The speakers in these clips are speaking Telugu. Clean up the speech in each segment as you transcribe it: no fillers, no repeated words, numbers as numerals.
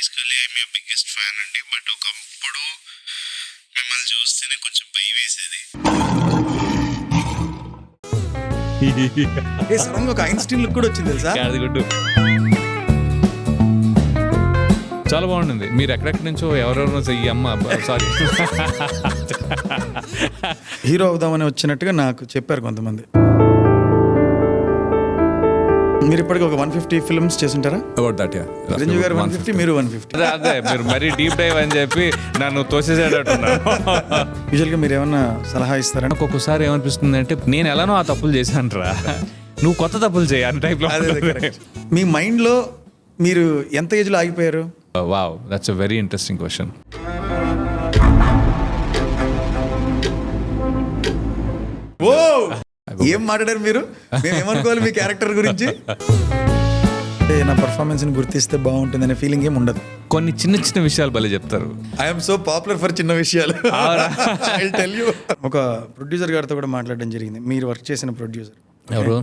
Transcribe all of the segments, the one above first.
Basically I me biggest fan అండి. బట్ ఒకప్పుడు మిమ్మల్ని చూస్తేనే కొంచెం భయం వేసేది. సడన్ గా ఒక ఐన్స్టీన్ లుక్ కూడా వచ్చింది తెలుసా. గుడ్డు చాలా బాగుంటుంది. మీరు ఎక్కడెక్కడి నుంచో ఎవరెవరో ఈ అమ్మ సారీ హీరో అవుదామని వచ్చినట్టుగా నాకు చెప్పారు కొంతమంది. మీరు ఇప్పటికి ఒక 150 ఫిల్మ్స్ చేస్తుంటారా? About that yeah. చిరంజీవి గారు 150, మీరు 150. అదే మీరు మరీ డీప్ డైవ్ అని చెప్పి నన్ను తోసేసేటట్టున్నాను. యూజువల్గా మీరు ఏమన్నా సలహా ఇస్తారని ఒక్కొక్కసారి ఏమనిపిస్తుంది అంటే నేను ఎలానో ఆ తప్పులు చేశాను రా, నువ్వు కొత్త తప్పులు చేయి అనే టైప్లో. మీ మైండ్లో మీరు ఎంత ఏజ్లో ఆగిపోయారు? Wow, that's a very interesting question. ఓ ఏం మాట్లాడారు మీరు? మేము ఏమనుకోవాలి మీ క్యారెక్టర్ గురించి? నా పర్ఫార్మెన్స్ని గుర్తిస్తే బాగుంటుందనే ఫీలింగ్ ఏమి ఉండదు. కొన్ని చిన్న చిన్న విషయాలు భలే చెప్తారు. ఐఎమ్ సో పాపులర్ ఫర్ చిన్న విషయాలు. I'll tell you. ఒక ప్రొడ్యూసర్ గారితో కూడా మాట్లాడడం జరిగింది, మీరు వర్క్ చేసిన ప్రొడ్యూసర్. ఎవరు?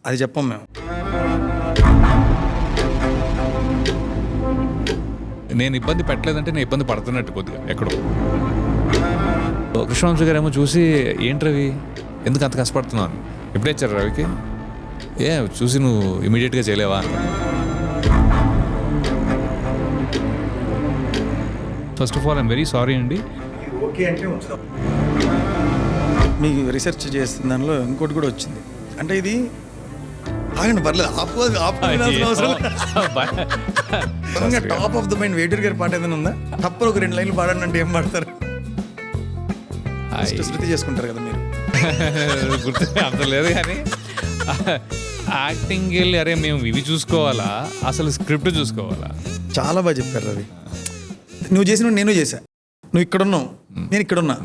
అది చెప్పం మేము. నేను ఇబ్బంది పెట్టలేదంటే నేను ఇబ్బంది పడుతున్నట్టు కొద్దిగా ఎక్కడో. కృష్ణవంశీ గారు ఏమో చూసి ఏంటి రవి ఎందుకు అంత కష్టపడుతున్నాను, ఎప్పుడే ఇచ్చారు రవికి, ఏ చూసి నువ్వు ఇమీడియట్గా చేయలేవా? First of all I'm very sorry అండి. ఓకే అంటే మీకు రీసెర్చ్ చేస్తున్న దానిలో ఇంకోటి కూడా వచ్చింది. అంటే ఇది ఆగండి పర్లేదు, top of the mind Veturi గారి పాట ఏదైనా ఉందా? తప్పని ఒక 2 లైన్లు పాడండి అంటే ఏం పాడతారు? శృతి చేసుకుంటారు కదా మీరు. గుర్తు అంత లేదు కానీ యాక్టింగ్ వెళ్ళి అరే మేము ఇవి చూసుకోవాలా, అసలు స్క్రిప్ట్ చూసుకోవాలా. చాలా బాగా చెప్పారు రవి. నువ్వు చేసిన నేను చేశా, నువ్వు ఇక్కడున్నావు, నేను ఇక్కడున్నా.